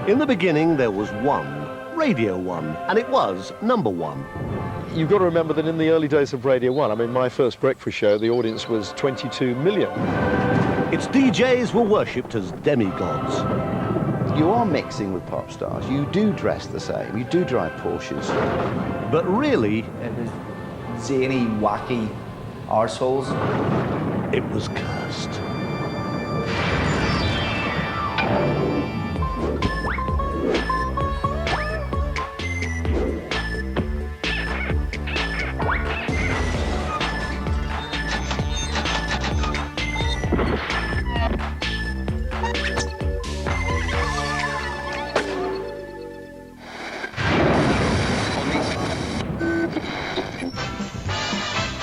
In the beginning, there was one, Radio 1, and it was number one. You've got to remember that in the early days of Radio 1, I mean, my first breakfast show, the audience was 22 million. Its DJs were worshipped as demigods. You are mixing with pop stars. You do dress the same. You do drive Porsches. But really, Zany, wacky arseholes. it was cursed.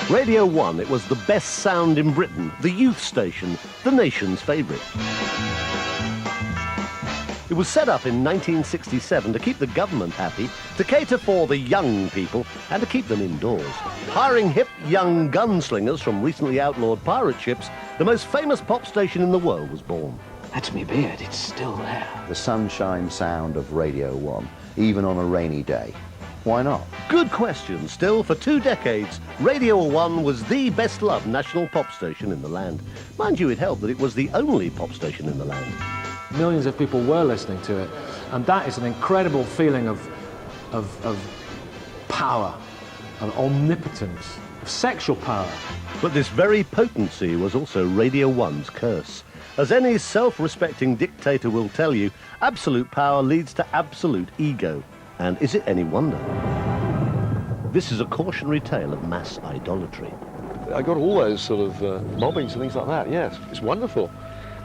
Radio 1, it was the best sound in Britain, the youth station, the nation's favourite. It was set up in 1967 to keep the government happy, to cater for the young people, and to keep them indoors. Hiring hip young gunslingers from recently outlawed pirate ships, the most famous pop station in the world was born. That's me beard, it's still there. The sunshine sound of Radio 1, even on a rainy day. Why not? Good question. Still, for 2 decades, Radio 1 was the best-loved national pop station in the land. Mind you, it helped that it was the only pop station in the land. Millions of people were listening to it, and that is an incredible feeling of power, of omnipotence, of sexual power. But this very potency was also Radio 1's curse. As any self-respecting dictator will tell you, absolute power leads to absolute ego. And is it any wonder? This is a cautionary tale of mass idolatry. I got all those sort of mobbings and things like that, yes. It's wonderful.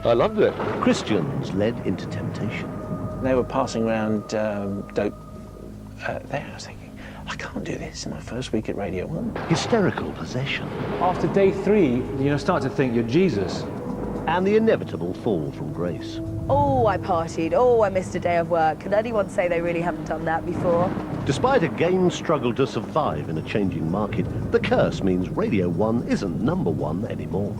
I loved it. Christians led into temptation. They were passing around dope there. I was thinking, I can't do this in my first week at Radio 1. Hysterical possession. After day 3, you start to think you're Jesus. And the inevitable fall from grace. Oh, I partied. Oh, I missed a day of work. Can anyone say they really haven't done that before? Despite a game struggle to survive in a changing market, the curse means Radio 1 isn't number one anymore.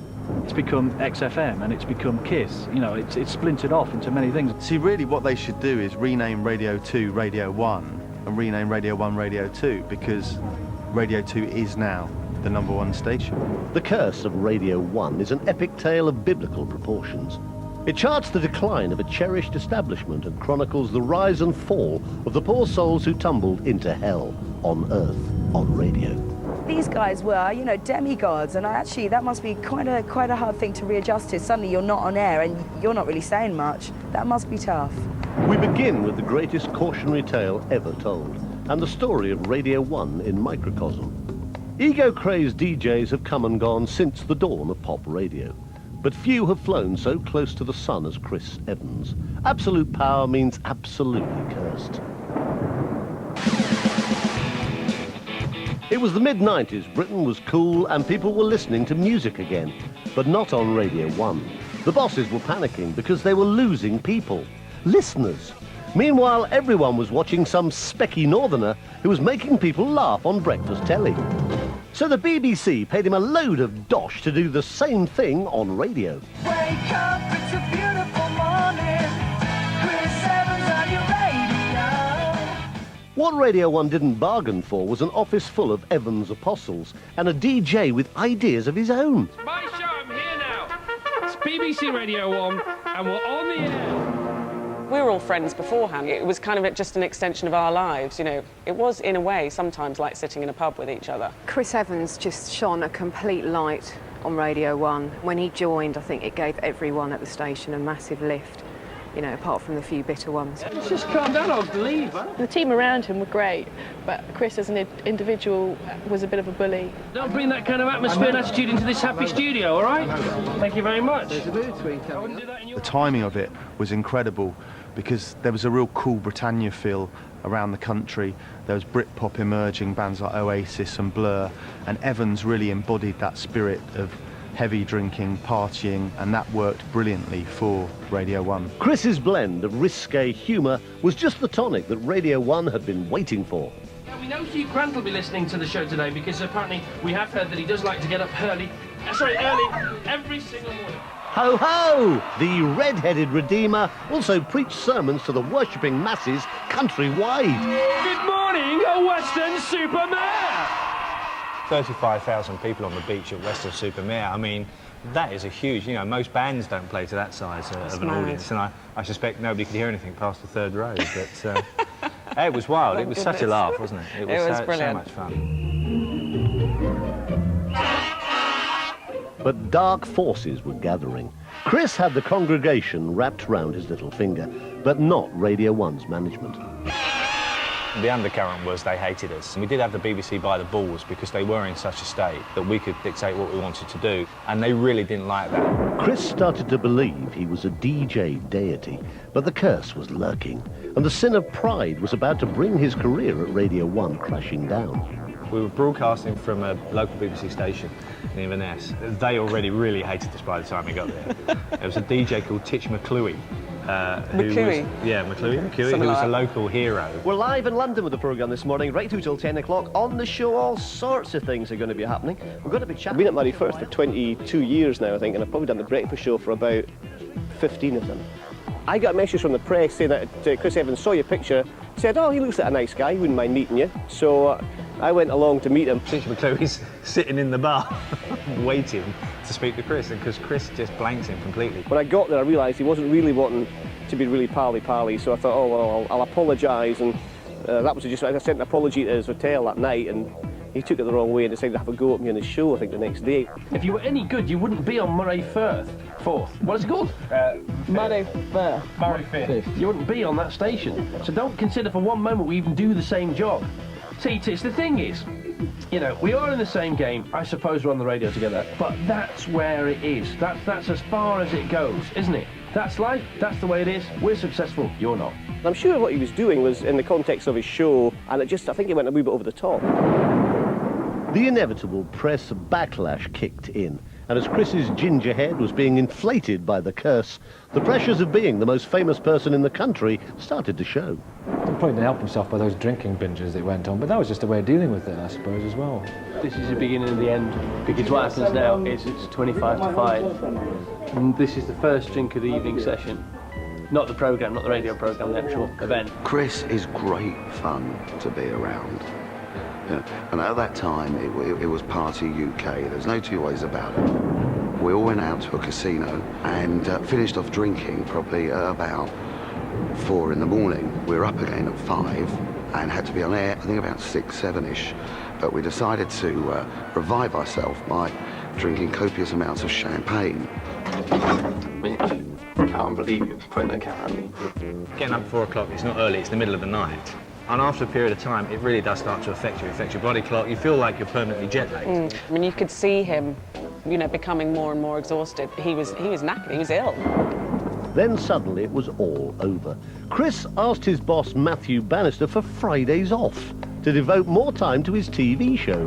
It's become XFM and it's become KISS. You know, it's splintered off into many things. See, really what they should do is rename Radio 2 Radio 1 and rename Radio 1 Radio 2, because Radio 2 is now the number one station. The curse of Radio 1 is an epic tale of biblical proportions. It charts the decline of a cherished establishment and chronicles the rise and fall of the poor souls who tumbled into hell on earth, on radio. These guys were, you know, demigods, and actually that must be quite a hard thing to readjust to. Suddenly you're not on air and you're not really saying much. That must be tough. We begin with the greatest cautionary tale ever told, and the story of Radio 1 in microcosm. Ego-crazed DJs have come and gone since the dawn of pop radio, but few have flown so close to the sun as Chris Evans. Absolute power means absolutely cursed. It was the mid-90s, Britain was cool and people were listening to music again, but not on Radio 1. The bosses were panicking because they were losing people, listeners. Meanwhile, everyone was watching some specky northerner who was making people laugh on breakfast telly. So the BBC paid him a load of dosh to do the same thing on radio. Wake up, it's a beautiful morning. Chris Evans on your radio. What Radio 1 didn't bargain for was an office full of Evans apostles and a DJ with ideas of his own. It's my show, I'm here now. It's BBC Radio 1 and we're on the air. We were all friends beforehand. It was kind of just an extension of our lives, you know. It was, in a way, sometimes like sitting in a pub with each other. Chris Evans just shone a complete light on Radio 1. When he joined, I think it gave everyone at the station a massive lift, you know, apart from the few bitter ones. Just calm down, I'll believe. The team around him were great, but Chris as an individual was a bit of a bully. Don't bring that kind of atmosphere and attitude into this happy studio, all right? Thank you very much. The timing of it was incredible, because there was a real cool Britannia feel around the country. There was Britpop emerging, bands like Oasis and Blur, and Evans really embodied that spirit of heavy drinking, partying, and that worked brilliantly for Radio 1. Chris's blend of risque humour was just the tonic that Radio 1 had been waiting for. Now, we know Hugh Grant will be listening to the show today because apparently we have heard that he does like to get up early every single morning. Ho ho! The red-headed Redeemer also preached sermons to the worshipping masses countrywide. Good morning, Weston-super-Mare! 35,000 people on the beach at Weston-super-Mare. I mean, that is a huge, you know, most bands don't play to that size of an audience, and I suspect nobody could hear anything past the third row, but it was wild. It was such a laugh, wasn't it? It was so much fun. But dark forces were gathering. Chris had the congregation wrapped round his little finger, but not Radio 1's management. The undercurrent was they hated us. We did have the BBC by the balls because they were in such a state that we could dictate what we wanted to do, and they really didn't like that. Chris started to believe he was a DJ deity, but the curse was lurking, and the sin of pride was about to bring his career at Radio 1 crashing down. We were broadcasting from a local BBC station in Inverness. They already really hated us by the time we got there. There was a DJ called Titch McClooey. McClooey? McClooey, who was a local hero. We're live in London with the programme this morning, right through till 10 o'clock. On the show, all sorts of things are going to be happening. We're going to be chatting. I've been at Murray Firth for 22 years now, I think, and I've probably done the breakfast show for about 15 of them. I got a message from the press saying that Chris Evans saw your picture, said, oh, he looks like a nice guy, he wouldn't mind meeting you. So I went along to meet him. Titch McClooey's sitting in the bar, waiting to speak to Chris, because Chris just blanks him completely. When I got there, I realised he wasn't really wanting to be really pally-pally, so I thought, oh, well, I'll apologise, and that was just, I sent an apology to his hotel that night, and he took it the wrong way and decided to have a go at me on his show, I think, the next day. If you were any good, you wouldn't be on Murray Firth. What is it called? Murray Firth. Murray Firth. You wouldn't be on that station. So don't consider for one moment we even do the same job. See, Titch, the thing is, you know, we are in the same game. I suppose we're on the radio together, but that's where it is. That's as far as it goes, isn't it? That's life. That's the way it is. We're successful. You're not. I'm sure what he was doing was in the context of his show, and I think it went a wee bit over the top. The inevitable press backlash kicked in, and as Chris's ginger head was being inflated by the curse, the pressures of being the most famous person in the country started to show. He probably didn't help himself by those drinking binges that went on, but that was just a way of dealing with it, I suppose, as well. This is the beginning of the end, because what happens now is it's 25 to 5, and this is the first drink of the evening session. Not the programme, not the radio programme, the actual event. Chris is great fun to be around. Yeah. And at that time, it was Party UK. There's no two ways about it. We all went out to a casino and finished off drinking probably at about 4 in the morning. We were up again at 5 and had to be on air, I think about 6, 7-ish. But we decided to revive ourselves by drinking copious amounts of champagne. Mitch, I can't believe you're putting a cat on me. Getting up at 4 o'clock, it's not early, it's the middle of the night. And after a period of time, it really does start to affect you. It affects your body clock. You feel like you're permanently jet-lagged. I mean, you could see him, you know, becoming more and more exhausted. He was knackered, he was ill. Then suddenly it was all over. Chris asked his boss, Matthew Bannister, for Fridays off to devote more time to his TV show.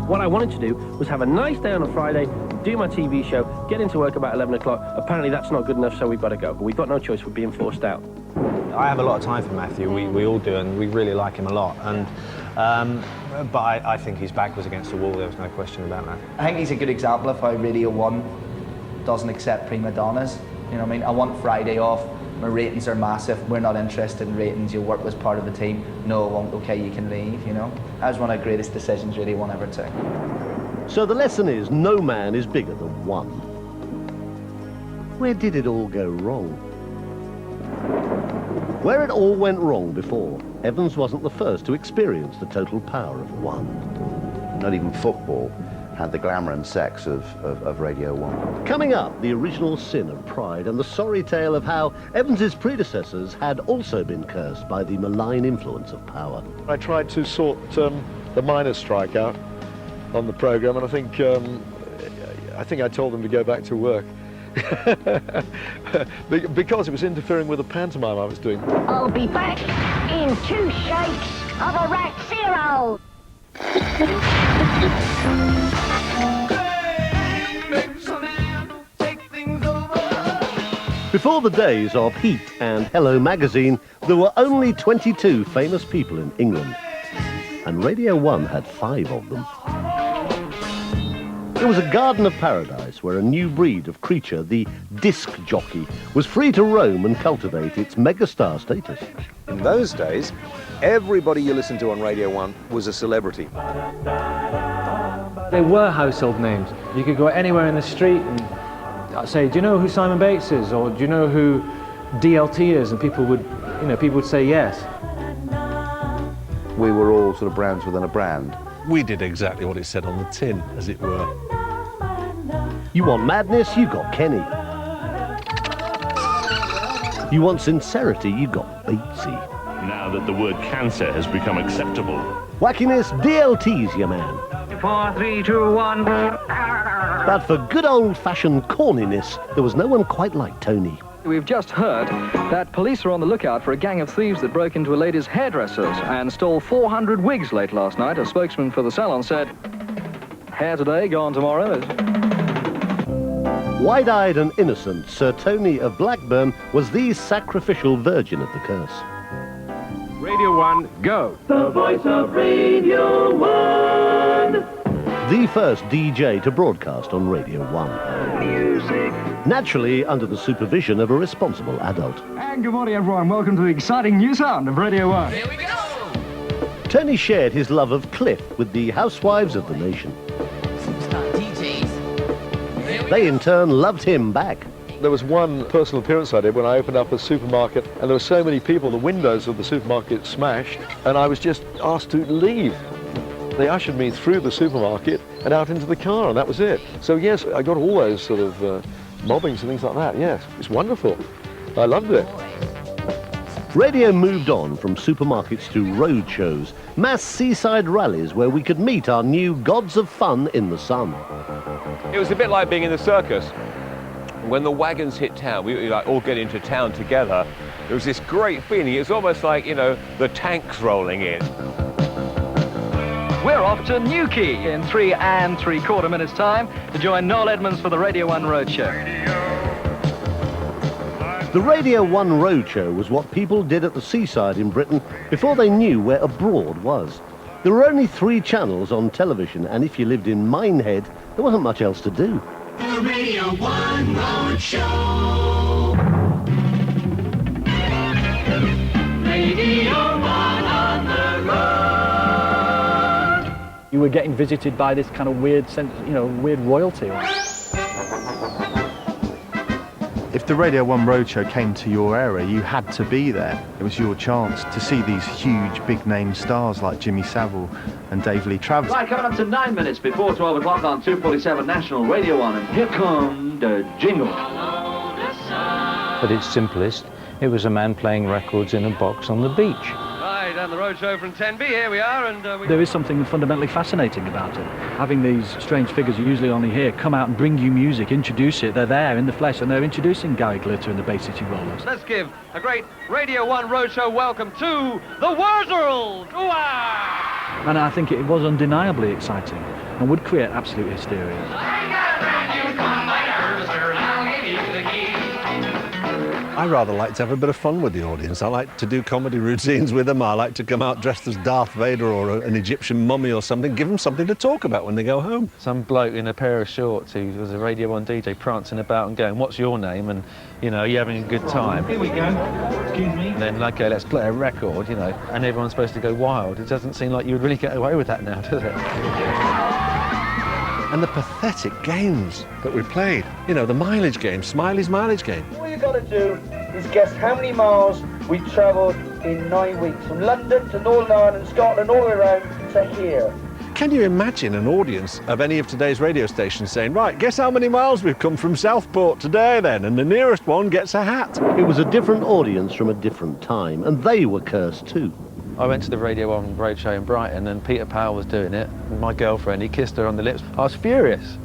What I wanted to do was have a nice day on a Friday, do my TV show, get into work about 11 o'clock. Apparently that's not good enough, so we've got to go. But we've got no choice, we're being forced out. I have a lot of time for Matthew, we all do, and we really like him a lot. And but I think his back was against the wall, there was no question about that. I think he's a good example of how Radio 1 doesn't accept prima donnas. You know what I mean? I want Friday off, my ratings are massive, we're not interested in ratings, you'll work as part of the team. No, I won't, okay, you can leave, you know? That was one of the greatest decisions Radio 1 ever took. So the lesson is, no man is bigger than one. Where did it all go wrong? Where it all went wrong before, Evans wasn't the first to experience the total power of one. Not even football had the glamour and sex of Radio 1. Coming up, the original sin of pride and the sorry tale of how Evans's predecessors had also been cursed by the malign influence of power. I tried to sort the miners' strike out on the programme, and I think I told them to go back to work. Because it was interfering with the pantomime I was doing. I'll be back in 2 shakes of a Rat Zero. Before the days of Heat and Hello Magazine, there were only 22 famous people in England, and Radio 1 had 5 of them. It was a garden of paradise, place where a new breed of creature, the disc jockey, was free to roam and cultivate its megastar status. In those days, everybody you listened to on Radio 1 was a celebrity. They were household names. You could go anywhere in the street and say, do you know who Simon Bates is? Or do you know who DLT is? And people would say yes. We were all sort of brands within a brand. We did exactly what it said on the tin, as it were. You want madness, you got Kenny. You want sincerity, you got Batesy. Now that the word cancer has become acceptable. Wackiness, DLT's your man. 4, 3, 2, 1. But for good old-fashioned corniness, there was no one quite like Tony. We've just heard that police are on the lookout for a gang of thieves that broke into a lady's hairdresser's and stole 400 wigs late last night. A spokesman for the salon said, hair today, gone tomorrow. Wide-eyed and innocent, Sir Tony of Blackburn was the sacrificial virgin of the curse. Radio 1, go. The voice of Radio 1. The first DJ to broadcast on Radio 1. Music. Naturally, under the supervision of a responsible adult. And good morning, everyone. Welcome to the exciting new sound of Radio 1. Here we go. Tony shared his love of Cliff with the housewives of the nation. They, in turn, loved him back. There was one personal appearance I did when I opened up a supermarket, and there were so many people, the windows of the supermarket smashed, and I was just asked to leave. They ushered me through the supermarket and out into the car, and that was it. So yes, I got all those sort of mobbings and things like that, yes. It's wonderful. I loved it. Radio moved on from supermarkets to road shows, mass seaside rallies where we could meet our new gods of fun in the sun. It was a bit like being in the circus. When the wagons hit town, we like all get into town together. There was this great feeling. It's almost like, you know, the tanks rolling in. We're off to Newquay in 3 3/4 minutes' time to join Noel Edmonds for the Radio 1 Roadshow. The Radio 1 Roadshow was what people did at the seaside in Britain before they knew where abroad was. There were only 3 channels on television, and if you lived in Minehead, there wasn't much else to do. The Radio 1 Roadshow. Radio 1 on the road. You were getting visited by this kind of weird sense, weird royalty. If the Radio 1 Roadshow came to your area, you had to be there. It was your chance to see these huge, big-name stars like Jimmy Savile and Dave Lee Travis. Right, coming up to 9 minutes before 12 o'clock on 247 National Radio 1, and here come the jingle. At its simplest, it was a man playing records in a box on the beach. Right, and the roadshow from Tenby, here we are, and There is something fundamentally fascinating about it. Having these strange figures you usually only hear come out and bring you music, introduce it. They're there in the flesh, and they're introducing Gary Glitter and the Bay City Rollers. Let's give a great Radio 1 roadshow welcome to the Wurzels! Ooh-ah! And I think it was undeniably exciting and would create absolute hysteria. I rather like to have a bit of fun with the audience. I like to do comedy routines with them. I like to come out dressed as Darth Vader or an Egyptian mummy or something, give them something to talk about when they go home. Some bloke in a pair of shorts who was a Radio 1 DJ prancing about and going, what's your name? And, you're having a good time. Here we go. Excuse me. And then, okay, let's play a record, and everyone's supposed to go wild. It doesn't seem like you would really get away with that now, does it? And the pathetic games that we played. The mileage game, Smiley's mileage game. All you got to do is guess how many miles we travelled in 9 weeks. From London to Northern Ireland, Scotland, all the way around to here. Can you imagine an audience of any of today's radio stations saying, right, guess how many miles we've come from Southport today then, and the nearest one gets a hat? It was a different audience from a different time, and they were cursed too. I went to the Radio 1 Roadshow in Brighton, and Peter Powell was doing it. And my girlfriend, he kissed her on the lips. I was furious.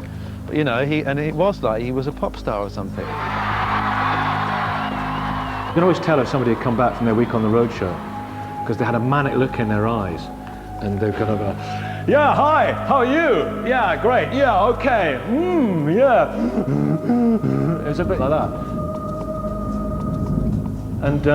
But, it was like he was a pop star or something. You can always tell if somebody had come back from their week on the roadshow because they had a manic look in their eyes, and they kind of yeah, hi, how are you? Yeah, great, yeah, okay, yeah. It was a bit like that. And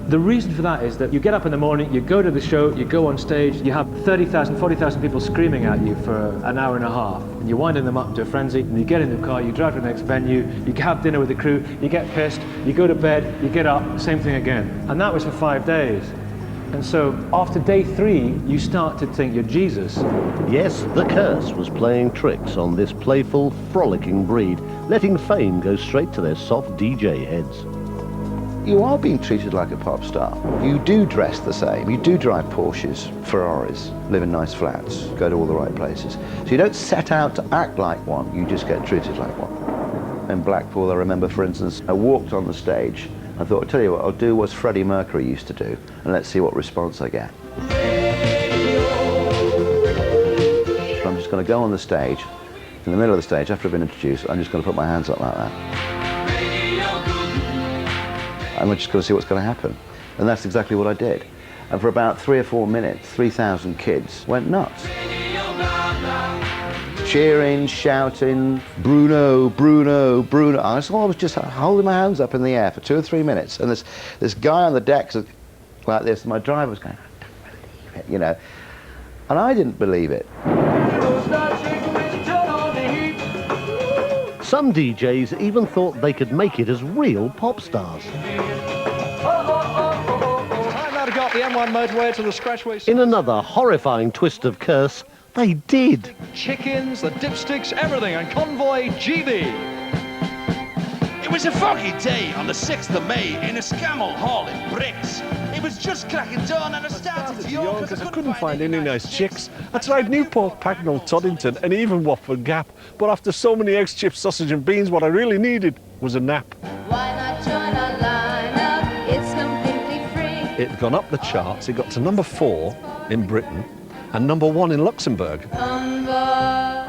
The reason for that is that you get up in the morning, you go to the show, you go on stage, you have 30,000, 40,000 people screaming at you for an hour and a half. And you're winding them up to a frenzy, and you get in the car, you drive to the next venue, you have dinner with the crew, you get pissed, you go to bed, you get up, same thing again. And that was for 5 days. And so after day 3, you start to think you're Jesus. Yes, the curse was playing tricks on this playful, frolicking breed, letting fame go straight to their soft DJ heads. You are being treated like a pop star. You do dress the same. You do drive Porsches, Ferraris, live in nice flats, go to all the right places. So you don't set out to act like one, you just get treated like one. In Blackpool, I remember, for instance, I walked on the stage. I thought, I'll tell you what, I'll do what Freddie Mercury used to do, and let's see what response I get. So I'm just going to go on the stage, in the middle of the stage, after I've been introduced, I'm just going to put my hands up like that. And we're just going to see what's going to happen. And that's exactly what I did. And for about 3 or 4 minutes, 3,000 kids went nuts. Cheering, shouting, Bruno, Bruno, Bruno. I was just holding my hands up in the air for 2 or 3 minutes. And this guy on the deck like this, and my driver was going, I don't believe it, you know. And I didn't believe it. Some DJs even thought they could make it as real pop stars. Got the M1 motorway to the Scratchway. In another horrifying twist of curse, they did. Chickens, the dipsticks, everything, and Convoy GB. It was a foggy day on the 6th of May in a Scammell Hall in Bricks. It was just cracking dawn and I started to yawn because I couldn't find any nice chicks. I tried Newport, Pagnell, Toddington, and even Watford Gap. But after so many eggs, chips, sausage and beans, what I really needed was a nap. Why not join our lineup? It's completely free. It had gone up the charts. It got to number 4 in Britain and number 1 in Luxembourg. I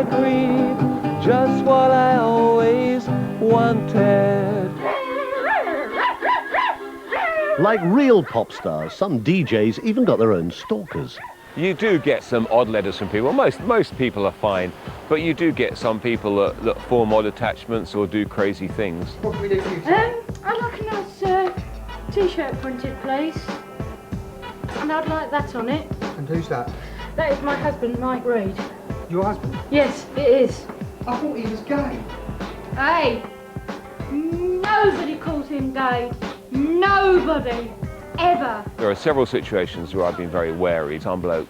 agree, just what I always wanted. Like real pop stars, some DJs even got their own stalkers. You do get some odd letters from people. Most people are fine, but you do get some people that form odd attachments or do crazy things. I'd like a nice T-shirt printed, please. And I'd like that on it. And who's that? That is my husband, Mike Reid. Your husband? Yes, it is. I thought he was gay. Hey, nobody calls him gay. Nobody, ever. There are several situations where I've been very wary. Some bloke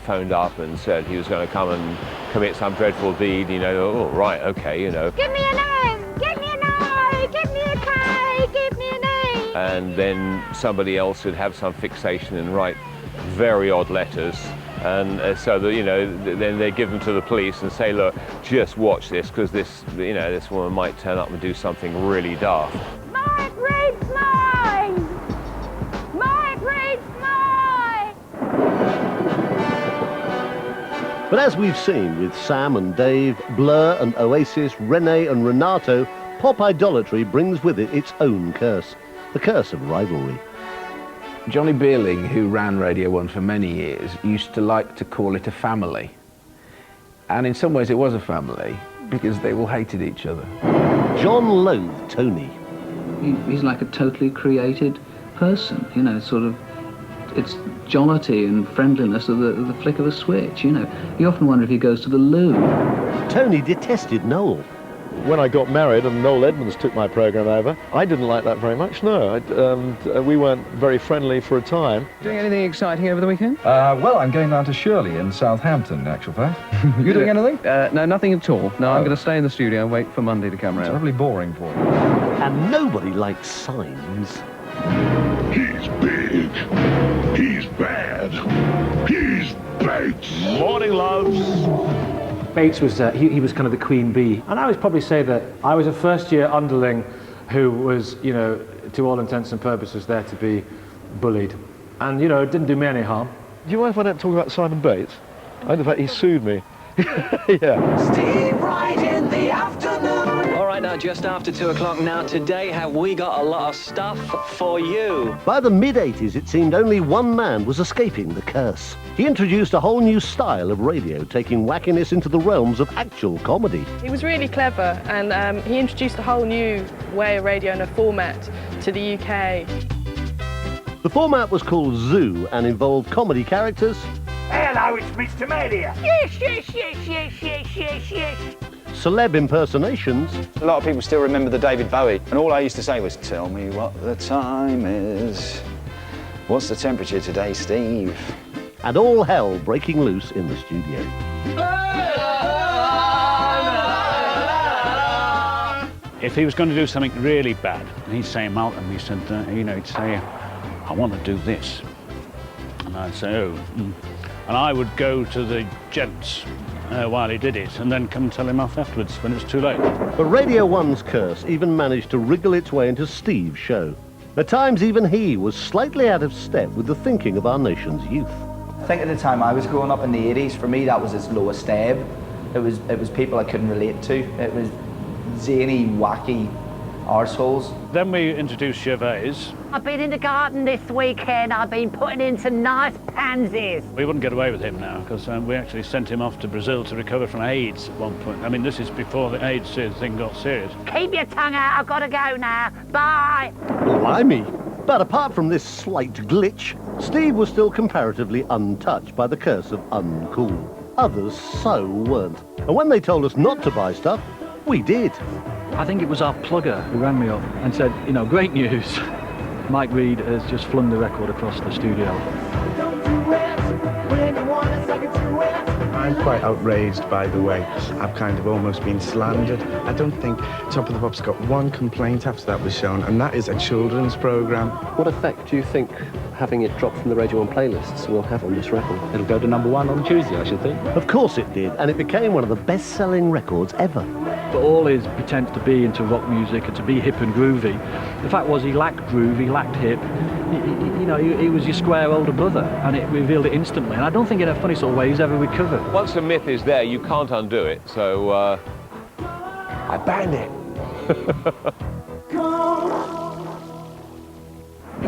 phoned up and said he was going to come and commit some dreadful deed, you know, oh, right, okay, you know. Give me a name, give me an I, give me a K, give me a name. And then somebody else would have some fixation and write very odd letters. And so that, you know, then they give them to the police and say, look, just watch this, because this, you know, this woman might turn up and do something really daft. Mike Reid's mine! Mike Reid's mine! But as we've seen with Sam and Dave, Blur and Oasis, Rene and Renato, pop idolatry brings with it its own curse, the curse of rivalry. Johnny Beerling, who ran Radio 1 for many years, used to like to call it a family. And in some ways it was a family, because they all hated each other. John loathed Tony. He's like a totally created person, you know, sort of, it's jollity and friendliness of the flick of a switch, you know. You often wonder if he goes to the loo. Tony detested Noel. When I got married and Noel Edmonds took my programme over, I didn't like that very much, no. We weren't very friendly for a time. Doing anything exciting over the weekend? Well, I'm going down to Shirley in Southampton, in actual fact. You doing anything? No, nothing at all. No, I'm going to stay in the studio and wait for Monday to come round. Terribly boring for you. And nobody likes signs. He's big. He's bad. He's Bates. Morning, loves. Bates was, he was kind of the queen bee. And I would probably say that I was a first-year underling who was, you know, to all intents and purposes there to be bullied. And, you know, it didn't do me any harm. Do you mind if I don't talk about Simon Bates? In fact, he sued me. Yeah. Steve Wright in the afternoon. All right, now, just after 2 o'clock now, today have we got a lot of stuff for you. By the mid-80s, it seemed only one man was escaping the curse. He introduced a whole new style of radio, taking wackiness into the realms of actual comedy. He was really clever, and he introduced a whole new way of radio and a format to the UK. The format was called Zoo and involved comedy characters. Hello, it's Mr. Man here. Yes, yes, yes, yes, yes, yes, yes. Celeb impersonations. A lot of people still remember the David Bowie, and all I used to say was, "Tell me what the time is. What's the temperature today, Steve?" And all hell breaking loose in the studio. If he was going to do something really bad, he'd say, Malcolm, he said, he'd say, "I want to do this." And I'd say, "Oh." And I would go to the gents while he did it, and then come tell him off afterwards when it was too late. But Radio 1's curse even managed to wriggle its way into Steve's show. At times, even he was slightly out of step with the thinking of our nation's youth. I think at the time I was growing up in the 80s, for me that was its lowest ebb. It was people I couldn't relate to. It was zany, wacky arseholes. Then we introduced Gervais. I've been in the garden this weekend. I've been putting in some nice pansies. We wouldn't get away with him now because we actually sent him off to Brazil to recover from AIDS at one point. I mean, this is before the AIDS thing got serious. Keep your tongue out. I've got to go now. Bye. Blimey. But apart from this slight glitch, Steve was still comparatively untouched by the curse of uncool. Others so weren't. And when they told us not to buy stuff, we did. I think it was our plugger who rang me up and said, great news. Mike Reed has just flung the record across the studio. I'm quite outraged by the way I've kind of almost been slandered. I don't think Top of the Pops got one complaint after that was shown, and that is a children's programme. What effect do you think having it dropped from the Radio 1 playlists will have on this record? It'll go to #1 on Tuesday, I should think. Of course it did, and it became one of the best-selling records ever. For all his pretense to be into rock music and to be hip and groovy, the fact was he lacked groove, he lacked hip. He was your square older brother, and it revealed it instantly. And I don't think in a funny sort of way he's ever recovered. Once a myth is there, you can't undo it, so I banned it.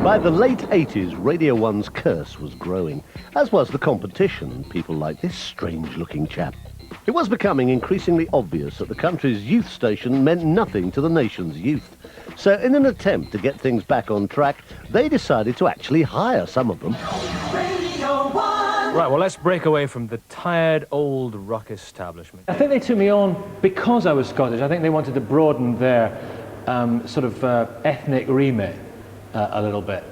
By the late 80s, Radio 1's curse was growing, as was the competition and people like this strange-looking chap. It was becoming increasingly obvious that the country's youth station meant nothing to the nation's youth. So in an attempt to get things back on track, they decided to actually hire some of them. Right, well, let's break away from the tired old rock establishment. I think they took me on because I was Scottish. I think they wanted to broaden their ethnic remit a little bit.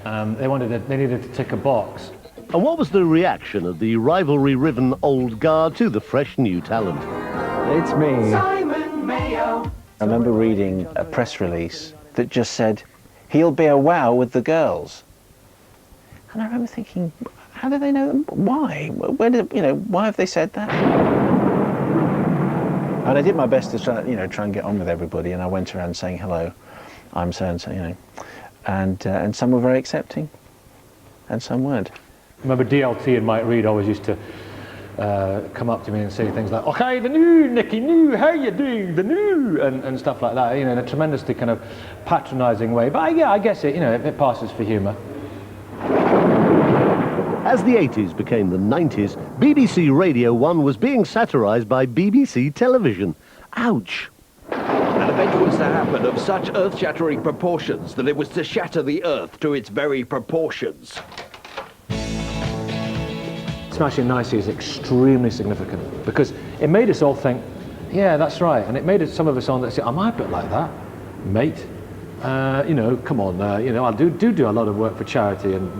They needed to tick a box. And what was the reaction of the rivalry-riven old guard to the fresh new talent? It's me. Simon Mayo. I remember reading a press release that just said, "He'll be a wow with the girls." And I remember thinking, how do they know them? Why? Why have they said that? And I did my best to try and get on with everybody, and I went around saying, "Hello, I'm so-and-so," and some were very accepting, and some weren't. I remember DLT and Mike Reed always used to come up to me and say things like, "Okay, the new, Nicky, new, how you doing, the new," and stuff like that, in a tremendously kind of patronising way. But yeah, I guess it passes for humour. As the 80s became the 90s, BBC Radio 1 was being satirised by BBC Television. Ouch. An event was to happen of such earth-shattering proportions that it was to shatter the earth to its very proportions. Smashing Nicely is extremely significant because it made us all think, yeah, that's right, and it made some of us on that say, "Am I a bit like that, mate? Come on, I do a lot of work for charity and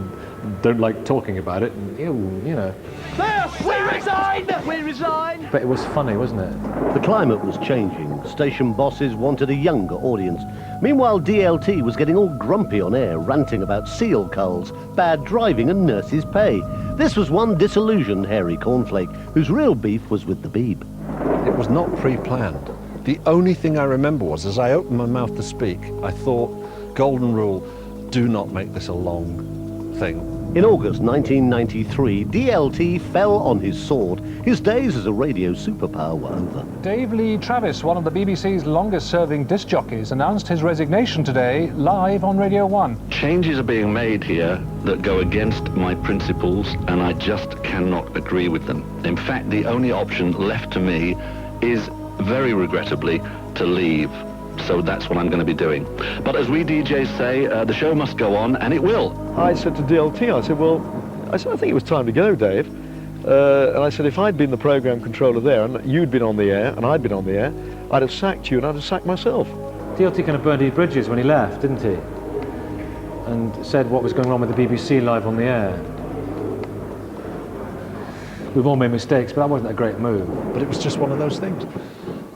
don't like talking about it, and we resign! We resign! But it was funny, wasn't it? The climate was changing. Station bosses wanted a younger audience. Meanwhile, DLT was getting all grumpy on air, ranting about seal culls, bad driving and nurses' pay. This was one disillusioned Harry Cornflake, whose real beef was with the Beeb. It was not pre-planned. The only thing I remember was, as I opened my mouth to speak, I thought, golden rule, do not make this a long thing. In August 1993, DLT fell on his sword. His days as a radio superpower were over. Dave Lee Travis, one of the BBC's longest-serving disc jockeys, announced his resignation today, live on Radio 1. Changes are being made here that go against my principles, and I just cannot agree with them. In fact, the only option left to me is, very regrettably, to leave So that's what I'm going to be doing. But as we DJs say, the show must go on, and it will. I said to DLT, I said, well, I think it was time to go, Dave. And I said, if I'd been the program controller there, and you'd been on the air, and I'd been on the air, I'd have sacked you, and I'd have sacked myself. DLT kind of burned his bridges when he left, didn't he? And said what was going on with the BBC live on the air. We've all made mistakes, but that wasn't a great move. But it was just one of those things.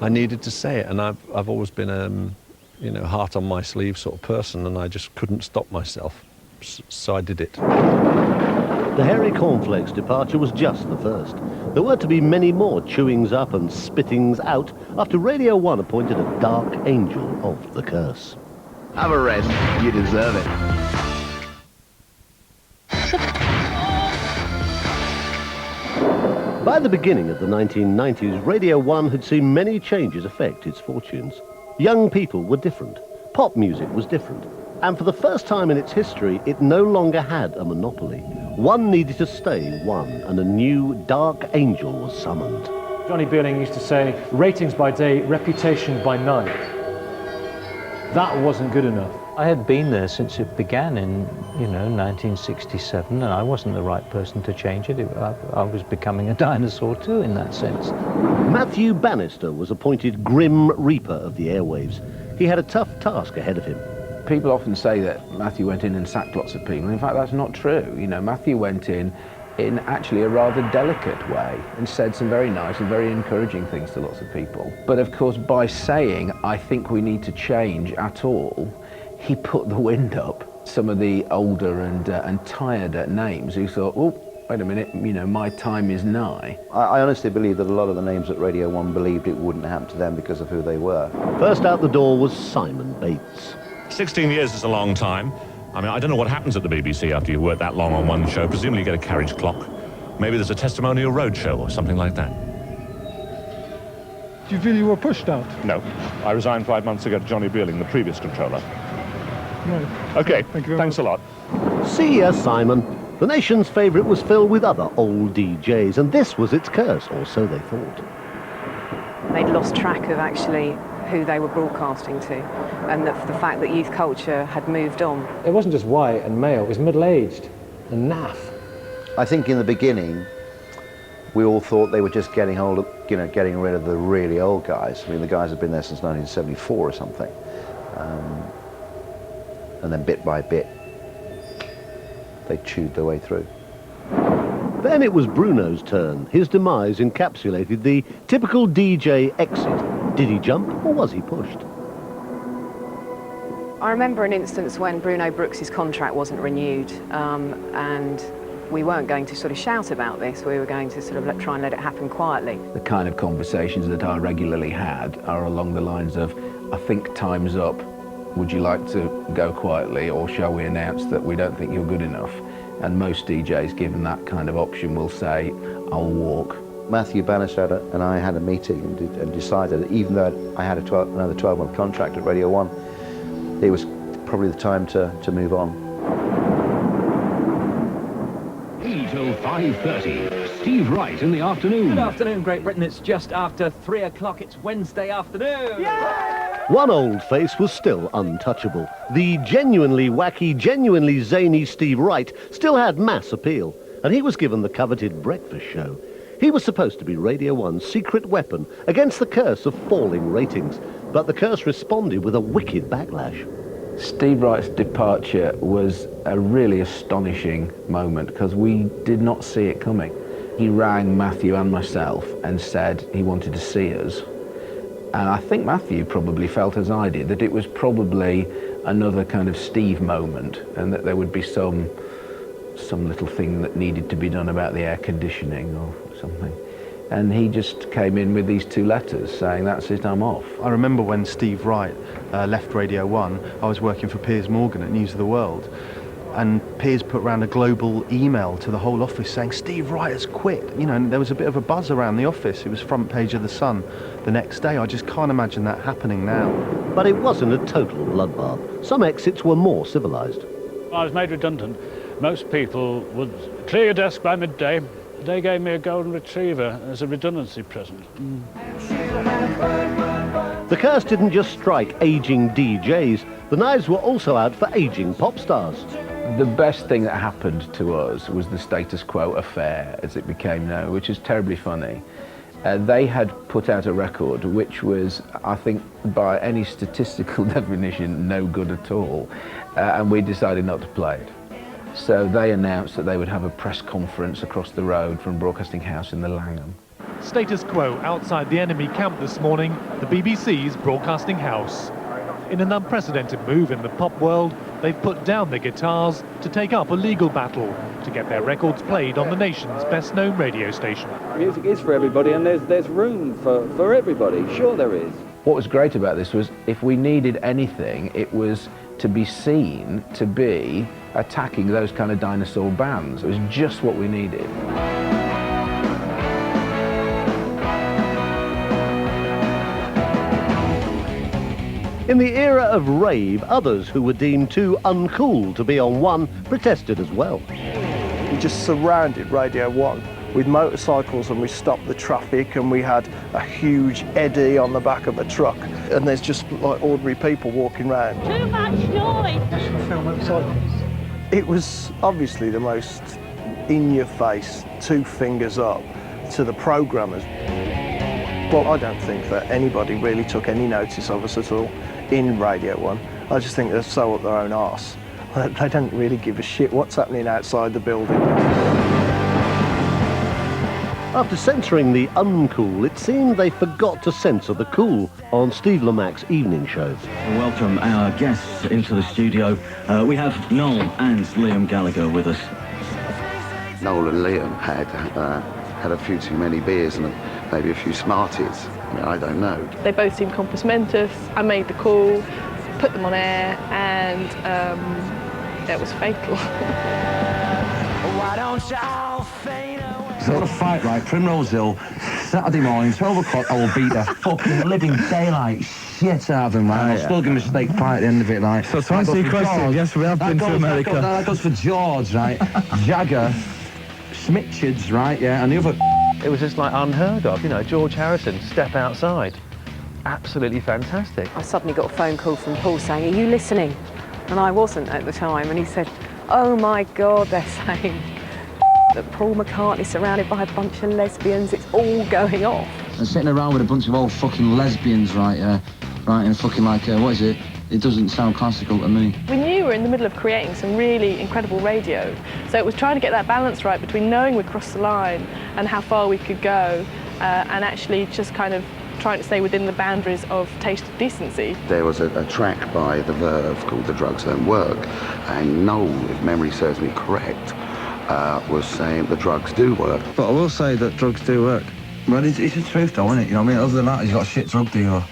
I needed to say it, and I've always been a heart on my sleeve sort of person, and I just couldn't stop myself, so I did it. The Hairy Cornflakes departure was just the first. There were to be many more chewings up and spittings out after Radio 1 appointed a dark angel of the curse. Have a rest. You deserve it. By the beginning of the 1990s, Radio 1 had seen many changes affect its fortunes. Young people were different. Pop music was different. And for the first time in its history, it no longer had a monopoly. One needed to stay one, and a new dark angel was summoned. Johnny Beerling used to say, ratings by day, reputation by night. That wasn't good enough. I had been there since it began in, 1967, and I wasn't the right person to change it. I was becoming a dinosaur too, in that sense. Matthew Bannister was appointed Grim Reaper of the airwaves. He had a tough task ahead of him. People often say that Matthew went in and sacked lots of people. In fact, that's not true. Matthew went in actually a rather delicate way and said some very nice and very encouraging things to lots of people. But of course, by saying, I think we need to change at all, he put the wind up some of the older and tired names who thought, oh, wait a minute, my time is nigh. I honestly believe that a lot of the names at Radio 1 believed it wouldn't happen to them because of who they were. First out the door was Simon Bates. 16 years is a long time. I mean, I don't know what happens at the BBC after you work that long on one show. Presumably you get a carriage clock. Maybe there's a testimonial roadshow or something like that. Do you feel you were pushed out? No. I resigned 5 months ago to Johnny Beerling, the previous controller. Right. OK, Thank you very thanks much. a lot. See ya, Simon. The nation's favourite was filled with other old DJs, and this was its curse, or so they thought. They'd lost track of actually who they were broadcasting to, and the fact that youth culture had moved on. It wasn't just white and male, it was middle-aged and naff. I think in the beginning, we all thought they were just getting rid of the really old guys. I mean, the guys have been there since 1974 or something. And then bit by bit, they chewed their way through. Then it was Bruno's turn. His demise encapsulated the typical DJ exit. Did he jump or was he pushed? I remember an instance when Bruno Brooks's contract wasn't renewed, and we weren't going to sort of shout about this. We were going to sort of try and let it happen quietly. The kind of conversations that I regularly had are along the lines of, I think time's up. Would you like to go quietly, or shall we announce that we don't think you're good enough? And most DJs, given that kind of option, will say, I'll walk. Matthew Bannister and I had a meeting and decided that even though I had another 12-month contract at Radio 1, it was probably the time to move on. Till 5:30. Steve Wright in the afternoon. Good afternoon, Great Britain. It's just after 3 o'clock. It's Wednesday afternoon. One old face was still untouchable. The genuinely wacky, genuinely zany Steve Wright still had mass appeal, and he was given the coveted breakfast show. He was supposed to be Radio 1's secret weapon against the curse of falling ratings, but the curse responded with a wicked backlash. Steve Wright's departure was a really astonishing moment because we did not see it coming. He rang Matthew and myself and said he wanted to see us. And I think Matthew probably felt as I did, that it was probably another kind of Steve moment and that there would be some little thing that needed to be done about the air conditioning or something. And he just came in with these 2 letters saying, that's it, I'm off. I remember when Steve Wright left Radio 1, I was working for Piers Morgan at News of the World, and Piers put round a global email to the whole office saying, Steve Wright has quit. And there was a bit of a buzz around the office. It was front page of The Sun the next day. I just can't imagine that happening now. But it wasn't a total bloodbath. Some exits were more civilised. I was made redundant. Most people would clear your desk by midday. They gave me a golden retriever as a redundancy present. The curse didn't just strike aging DJs, the knives were also out for aging pop stars. The best thing that happened to us was the Status Quo affair, as it became known, which is terribly funny. They had put out a record which was, I think, by any statistical definition, no good at all, and we decided not to play it. So they announced that they would have a press conference across the road from Broadcasting House in the Langham. Status quo outside the enemy camp this morning, the BBC's Broadcasting House. In an unprecedented move in the pop world, they've put down their guitars to take up a legal battle to get their records played on the nation's best-known radio station. Music is for everybody, and there's room for everybody. Sure there is. What was great about this was, if we needed anything, it was to be seen to be attacking those kind of dinosaur bands. It was just what we needed. In the era of rave, others who were deemed too uncool to be on One protested as well. We just surrounded Radio 1 with motorcycles, and we stopped the traffic, and we had a huge eddy on the back of a truck, and there's just like ordinary people walking around. Too much noise! It was obviously the most in-your-face, two fingers up to the programmers. Well, I don't think that anybody really took any notice of us at all in Radio 1. I just think they're so up their own arse. They don't really give a shit what's happening outside the building. After censoring the uncool, it seemed they forgot to censor the cool on Steve Lamac's evening shows. Welcome our guests into the studio. We have Noel and Liam Gallagher with us. Noel and Liam had a few too many beers and maybe a few Smarties. I mean, I don't know. They both seemed compos mentis. I made the call, put them on air, and it was fatal. Why don't y'all faint away? Sort of fight, right? Primrose Hill, Saturday morning, 12 o'clock, I will beat the fucking living daylight shit out of them, right? I'll still give him a steak pie at the end of it, right? So to answer your question, yes, we have been to America. That goes for George, right? Jagger, Smitchards, right, yeah, and the other... It was just like unheard of, you know, George Harrison, step outside. Absolutely fantastic. I suddenly got a phone call from Paul saying, "Are you listening?" And I wasn't at the time, and he said, "Oh my God, they're saying that Paul McCartney's surrounded by a bunch of lesbians, it's all going off." And sitting around with a bunch of old fucking lesbians, right, right, and fucking like, what is it? It doesn't sound classical to me. We knew we were in the middle of creating some really incredible radio, so it was trying to get that balance right between knowing we'd crossed the line and how far we could go, and actually just kind of trying to stay within the boundaries of taste and decency. There was a track by The Verve called The Drugs Don't Work, and Noel, if memory serves me correct, was saying the drugs do work. But I will say that drugs do work. Well, it's the truth though, isn't it? You know what I mean? Other than that, he's got a shit drug dealer.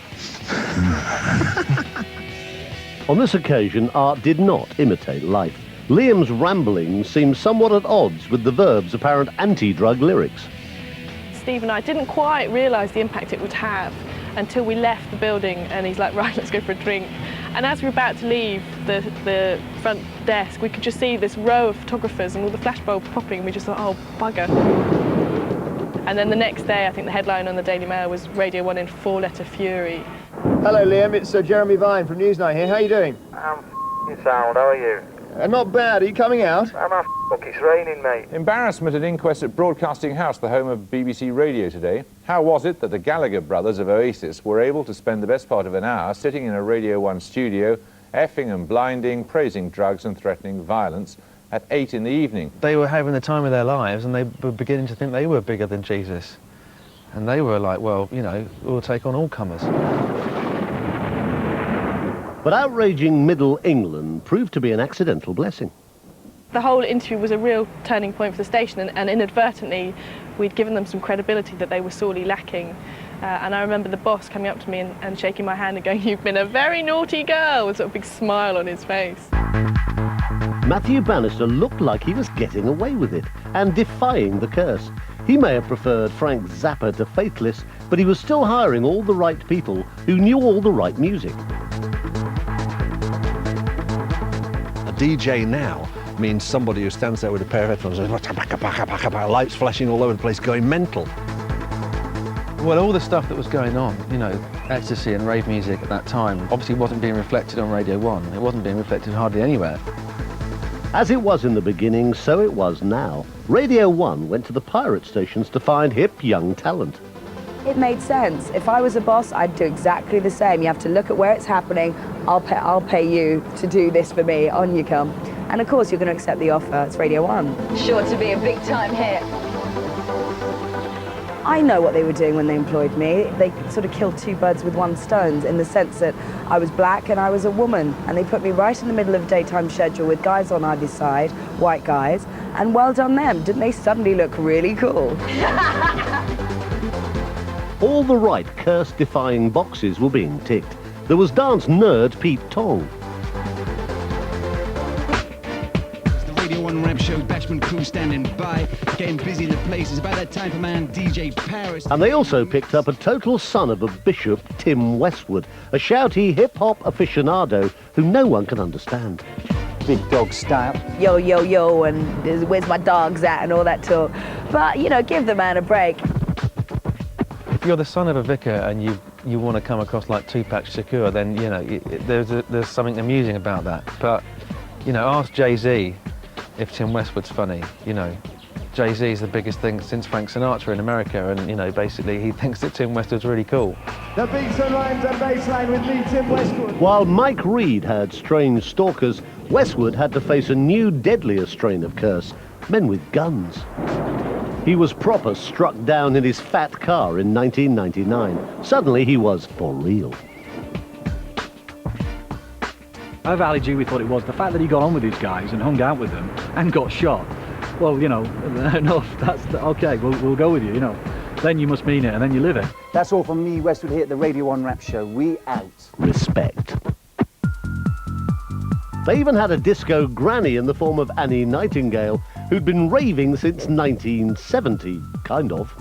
On this occasion, art did not imitate life. Liam's ramblings seemed somewhat at odds with the Verve's apparent anti-drug lyrics. Steve and I didn't quite realise the impact it would have until we left the building, and he's like, "Right, let's go for a drink." And as we were about to leave the front desk, we could just see this row of photographers and all the flashbulbs popping, and we just thought, oh, bugger. And then the next day, I think the headline on the Daily Mail was Radio 1 in four-letter fury. Hello, Liam. It's Jeremy Vine from Newsnight here. How are you doing? I'm f***ing sound. How are you? Not bad. Are you coming out? I'm a fuck. It's raining, mate. Embarrassment at inquest at Broadcasting House, the home of BBC Radio today. How was it that the Gallagher brothers of Oasis were able to spend the best part of an hour sitting in a Radio 1 studio, effing and blinding, praising drugs and threatening violence at 8 in the evening? They were having the time of their lives, and they were beginning to think they were bigger than Jesus. And they were like, well, you know, we'll take on all comers. But outraging Middle England proved to be an accidental blessing. The whole interview was a real turning point for the station, and inadvertently we'd given them some credibility that they were sorely lacking. And I remember the boss coming up to me and shaking my hand and going, "You've been a very naughty girl," with a sort of big smile on his face. Matthew Bannister looked like he was getting away with it and defying the curse. He may have preferred Frank Zappa to Faithless, but he was still hiring all the right people who knew all the right music. A DJ now means somebody who stands there with a pair of headphones and lights flashing all over the place, going mental. Well, all the stuff that was going on, you know, ecstasy and rave music at that time obviously wasn't being reflected on Radio 1. It wasn't being reflected hardly anywhere. As it was in the beginning, so it was now. Radio 1 went to the pirate stations to find hip young talent. It made sense. If I was a boss, I'd do exactly the same. You have to look at where it's happening. I'll pay you to do this for me. On you come. And of course, you're going to accept the offer. It's Radio 1. Sure to be a big-time hit. I know what they were doing when they employed me. They sort of killed two birds with one stone in the sense that I was black and I was a woman. And they put me right in the middle of a daytime schedule with guys on either side, white guys. And well done them. Didn't they suddenly look really cool? All the right curse-defying boxes were being ticked. There was dance nerd Pete Tong. It's the Radio 1 rap show, Bashman crew standing by, getting busy in the place. It's about that time for man DJ Paris. And they also picked up a total son of a bishop, Tim Westwood, a shouty hip-hop aficionado who no one can understand. Big dog style. Yo, yo, yo, and where's my dogs at and all that talk. But, you know, give the man a break. If you're the son of a vicar and you want to come across like Tupac Shakur, then, you know, there's something amusing about that. But, you know, ask Jay-Z if Tim Westwood's funny. You know, Jay-Z is the biggest thing since Frank Sinatra in America, and, you know, basically he thinks that Tim Westwood's really cool. The beats and rhymes and bassline with me, Tim Westwood. While Mike Reed had strange stalkers, Westwood had to face a new, deadlier strain of curse, men with guns. He was proper struck down in his fat car in 1999. Suddenly he was for real. How valid we thought it was, the fact that he got on with these guys and hung out with them and got shot. Well, you know, enough, that's, okay, we'll go with you, you know. Then you must mean it, and then you live it. That's all from me, Westwood, here at the Radio 1 Rap Show. We out. Respect. They even had a disco granny in the form of Annie Nightingale, who'd been raving since 1970, kind of.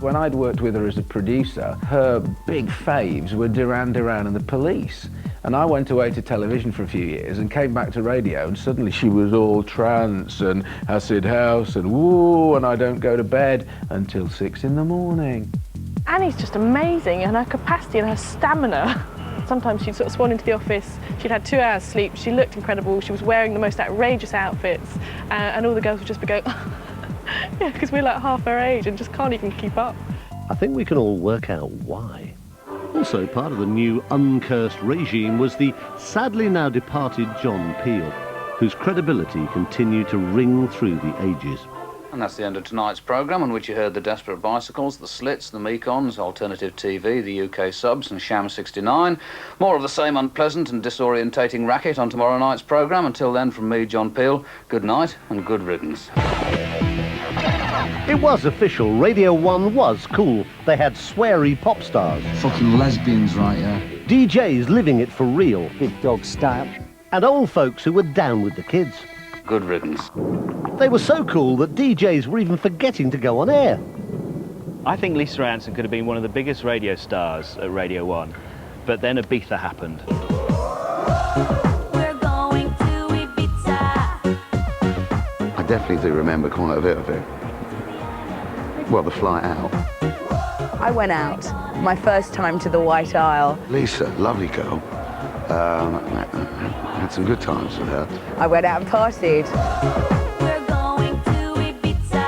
When I'd worked with her as a producer, her big faves were Duran Duran and the Police. And I went away to television for a few years and came back to radio, and suddenly she was all trance and acid house and woo, and I don't go to bed until 6 in the morning. Annie's just amazing, and her capacity and her stamina. Sometimes she'd sort of swan into the office, she'd had 2 hours sleep, she looked incredible, she was wearing the most outrageous outfits, and all the girls would just be going, yeah, because we're like half her age and just can't even keep up. I think we can all work out why. Also, part of the new uncursed regime was the sadly now departed John Peel, whose credibility continued to ring through the ages. And that's the end of tonight's programme, on which you heard the Desperate Bicycles, the Slits, the Mekons, Alternative TV, the UK Subs and Sham 69. More of the same unpleasant and disorientating racket on tomorrow night's programme. Until then, from me, John Peel, good night and good riddance. It was official, Radio 1 was cool. They had sweary pop stars. Fucking lesbians, right, yeah. DJs living it for real. Big dog style. And old folks who were down with the kids. Good riddance. They were so cool that DJs were even forgetting to go on air. I think Lisa Anson could have been one of the biggest radio stars at Radio 1, but then Ibiza happened. We're going to Ibiza. I definitely do remember quite a bit of it. Well, the flight out. I went out, my first time to the White Isle. Lisa, lovely girl. Had some good times with her. I went out and partied. We're going to Ibiza.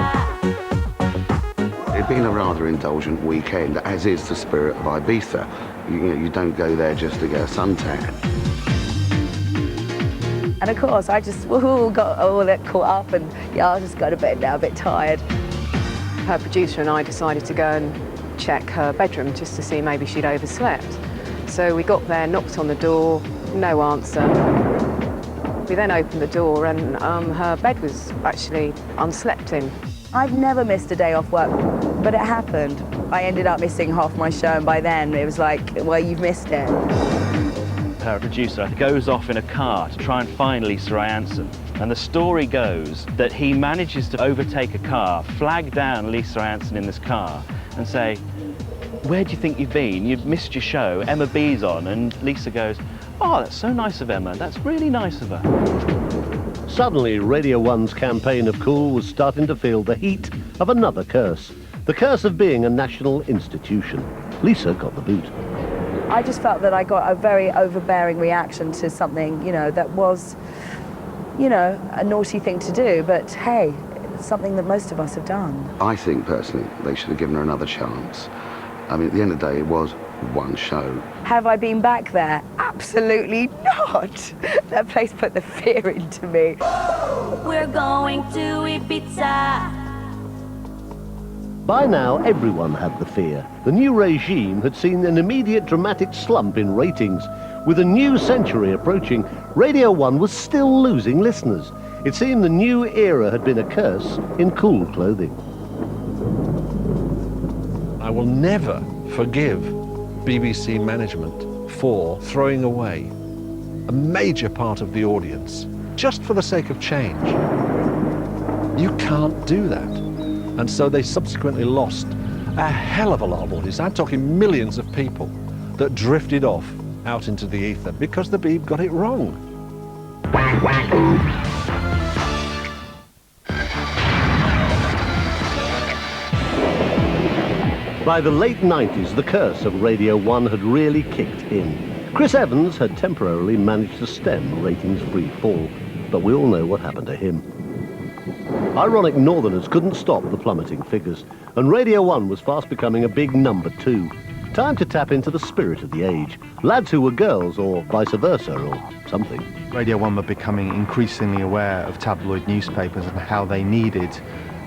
It'd been a rather indulgent weekend, as is the spirit of Ibiza. You don't go there just to get a suntan. And of course, I just got all that caught up, and yeah, I just go to bed now, a bit tired. Her producer and I decided to go and check her bedroom just to see maybe she'd overslept. So we got there, knocked on the door, no answer. We then opened the door and her bed was actually unslept in. I've never missed a day off work, but it happened. I ended up missing half my show, and by then it was like, well, you've missed it. Her producer goes off in a car to try and find Lisa Anson. And the story goes that he manages to overtake a car, flag down Lisa Anson in this car, and say, "Where do you think you've been? You've missed your show. Emma B's on." And Lisa goes, "Oh, that's so nice of Emma. That's really nice of her." Suddenly, Radio 1's campaign of cool was starting to feel the heat of another curse. The curse of being a national institution. Lisa got the boot. I just felt that I got a very overbearing reaction to something, you know, that was, you know, a naughty thing to do, but hey, it's something that most of us have done. I think, personally, they should have given her another chance. I mean, at the end of the day, it was one show. Have I been back there? Absolutely not. That place put the fear into me. We're going to Ibiza. By now, everyone had the fear. The new regime had seen an immediate dramatic slump in ratings. With a new century approaching, Radio 1 was still losing listeners. It seemed the new era had been a curse in cool clothing. I will never forgive BBC management for throwing away a major part of the audience just for the sake of change. You can't do that. And so they subsequently lost a hell of a lot of audience. I'm talking millions of people that drifted off out into the ether because the Beeb got it wrong. By the late 90s, the curse of Radio 1 had really kicked in. Chris Evans had temporarily managed to stem ratings' free fall, but we all know what happened to him. Ironic Northerners couldn't stop the plummeting figures, and Radio 1 was fast becoming a big number 2. Time to tap into the spirit of the age. Lads who were girls, or vice versa, or something. Radio 1 were becoming increasingly aware of tabloid newspapers and how they needed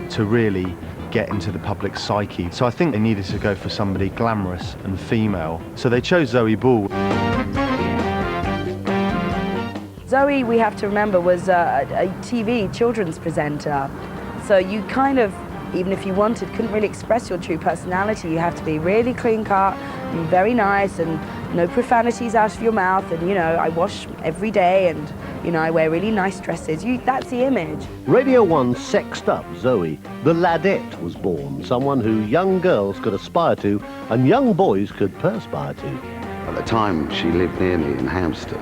to really get into the public psyche. So I think they needed to go for somebody glamorous and female. So they chose Zoe Ball. Zoe, we have to remember, was a TV children's presenter. So you kind of, even if you wanted, couldn't really express your true personality. You have to be really clean-cut and very nice and no profanities out of your mouth. And, you know, I wash every day and, you know, I wear really nice dresses. That's the image. Radio 1 sexed up Zoe. The ladette was born, someone who young girls could aspire to and young boys could perspire to. At the time, she lived near me in Hampstead.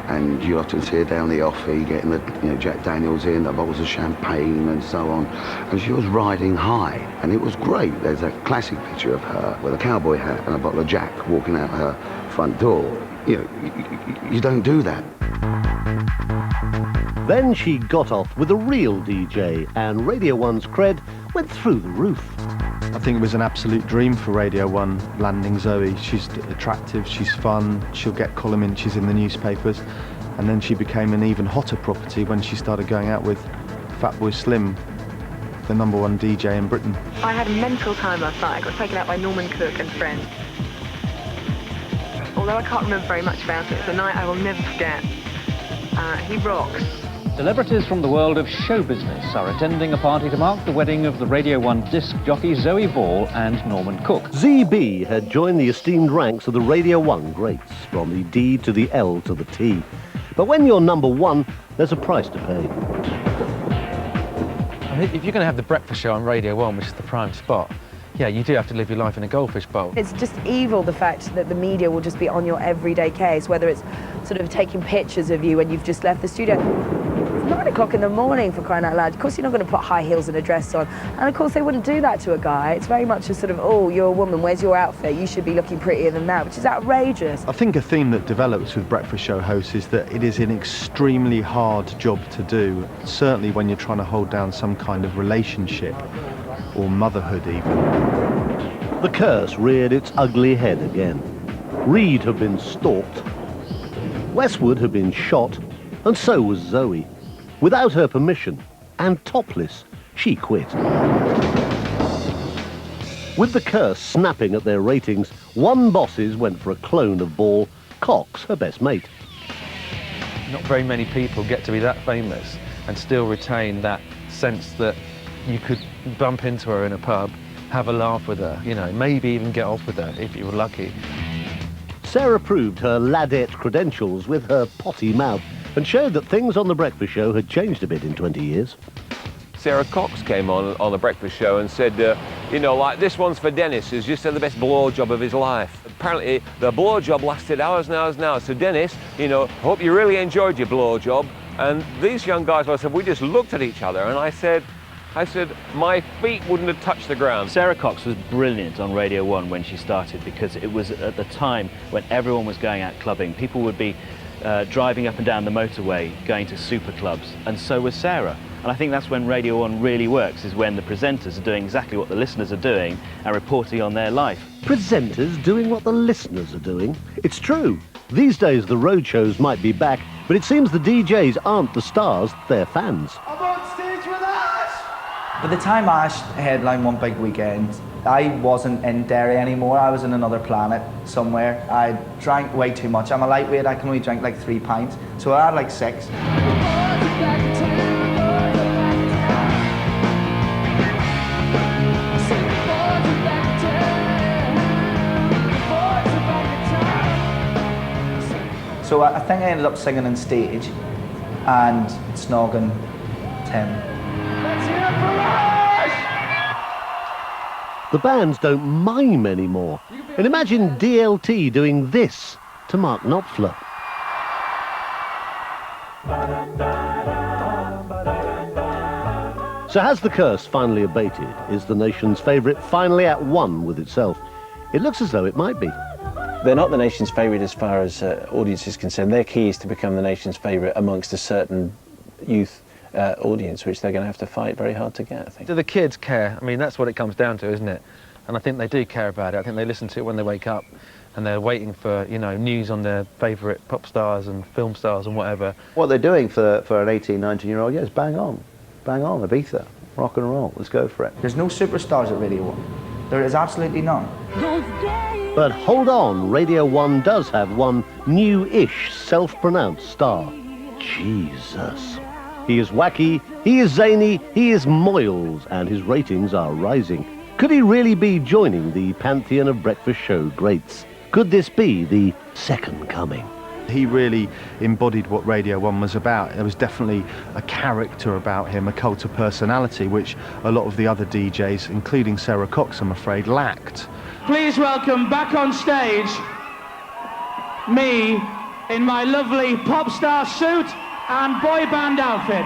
And you often see her down the offie getting the Jack Daniels in, the bottles of champagne and so on. And she was riding high, and it was great. There's a classic picture of her with a cowboy hat and a bottle of Jack walking out her front door. You know, you don't do that. Then she got off with a real DJ, and Radio 1's cred went through the roof. I think it was an absolute dream for Radio 1 landing Zoe. She's attractive, she's fun, she'll get column inches in the newspapers, and then she became an even hotter property when she started going out with Fatboy Slim, the #1 DJ in Britain. I had a mental time last night. I got taken out by Norman Cook and friends. Although I can't remember very much about it, it's a night I will never forget. He rocks. Celebrities from the world of show business are attending a party to mark the wedding of the Radio 1 disc jockey Zoe Ball and Norman Cook. ZB had joined the esteemed ranks of the Radio 1 greats, from the D to the L to the T. But when you're #1, there's a price to pay. I mean, if you're going to have the breakfast show on Radio 1, which is the prime spot, yeah, you do have to live your life in a goldfish bowl. It's just evil, the fact that the media will just be on your everyday case, whether it's sort of taking pictures of you when you've just left the studio. It's 9 o'clock in the morning, for crying out loud. Of course you're not going to put high heels and a dress on. And of course they wouldn't do that to a guy. It's very much a sort of, oh, you're a woman, where's your outfit? You should be looking prettier than that, which is outrageous. I think a theme that develops with breakfast show hosts is that it is an extremely hard job to do, certainly when you're trying to hold down some kind of relationship or motherhood even. The curse reared its ugly head again. Reed had been stalked, Westwood had been shot, and so was Zoe. Without her permission, and topless, she quit. With the curse snapping at their ratings, one bosses went for a clone of Ball, Cox, her best mate. Not very many people get to be that famous and still retain that sense that you could bump into her in a pub, have a laugh with her, you know, maybe even get off with her if you were lucky. Sarah proved her ladette credentials with her potty mouth and showed that things on The Breakfast Show had changed a bit in 20 years. Sarah Cox came on The Breakfast Show and said, you know, like, this one's for Dennis, who's just had the best blowjob of his life. Apparently, the blowjob lasted hours and hours and hours. So Dennis, you know, hope you really enjoyed your blowjob. And these young guys, I said, we just looked at each other and I said, I said, my feet wouldn't have touched the ground. Sarah Cox was brilliant on Radio 1 when she started, because it was at the time when everyone was going out clubbing. People would be driving up and down the motorway, going to super clubs, and so was Sarah. And I think that's when Radio 1 really works, is when the presenters are doing exactly what the listeners are doing and reporting on their life. Presenters doing what the listeners are doing? It's true. These days the road shows might be back, but it seems the DJs aren't the stars, they're fans. I'm on stage with Ash! By the time Ash headlined one big weekend, I wasn't in Derry anymore. I was in another planet somewhere. I drank way too much. I'm a lightweight, I can only drink like 3 pints, so I had like 6. So I think I ended up singing on stage and snogging Tim. The bands don't mime anymore. And imagine DLT doing this to Mark Knopfler. So has the curse finally abated? Is the nation's favourite finally at one with itself? It looks as though it might be. They're not the nation's favourite as far as audience is concerned. Their key is to become the nation's favourite amongst a certain youth audience, which they're going to have to fight very hard to get, I think. Do the kids care? I mean, that's what it comes down to, isn't it? And I think they do care about it. I think they listen to it when they wake up, and they're waiting for, you know, news on their favourite pop stars and film stars and whatever. What they're doing for an 18, 19-year-old, yes, bang on, Ibiza, rock and roll, let's go for it. There's no superstars at Radio 1. There is absolutely none. But hold on, Radio 1 does have one new-ish self-pronounced star. Jesus. He is wacky, he is zany, he is Moyles, and his ratings are rising. Could he really be joining the pantheon of breakfast show greats? Could this be the second coming? He really embodied what Radio 1 was about. There was definitely a character about him, a cult of personality, which a lot of the other DJs, including Sarah Cox, I'm afraid, lacked. Please welcome back on stage, me in my lovely pop star suit and boy band outfit.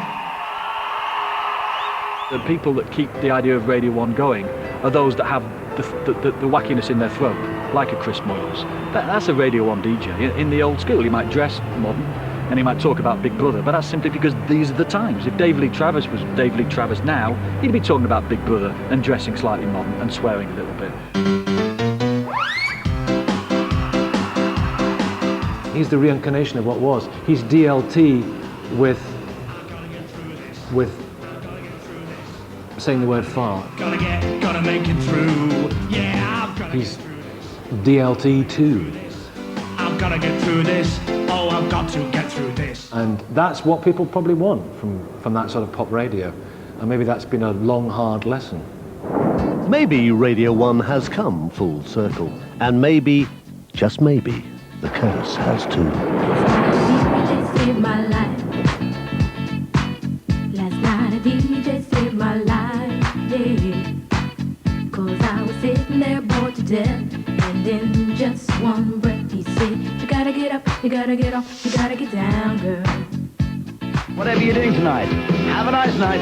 The people that keep the idea of Radio 1 going are those that have the wackiness in their throat, like a Chris Moyles. That's a Radio 1 DJ. In the old school, he might dress modern and he might talk about Big Brother, but that's simply because these are the times. If Dave Lee Travis was Dave Lee Travis now, he'd be talking about Big Brother and dressing slightly modern and swearing a little bit. He's the reincarnation of what was. He's DLT with saying the word fart. Gotta make it through. Yeah, He's DLT too. I've gotta get through this. Oh, I've got to get through this. And that's what people probably want from that sort of pop radio. And maybe that's been a long, hard lesson. Maybe Radio 1 has come full circle. And maybe, just maybe, the curse has too. DJ saved my life. Last night a DJ saved my life, yeah. 'Cause I was sitting there bored to death, and in just one breath he said, you gotta get up, you gotta get off, you gotta get down, girl. Whatever you're doing tonight, have a nice night.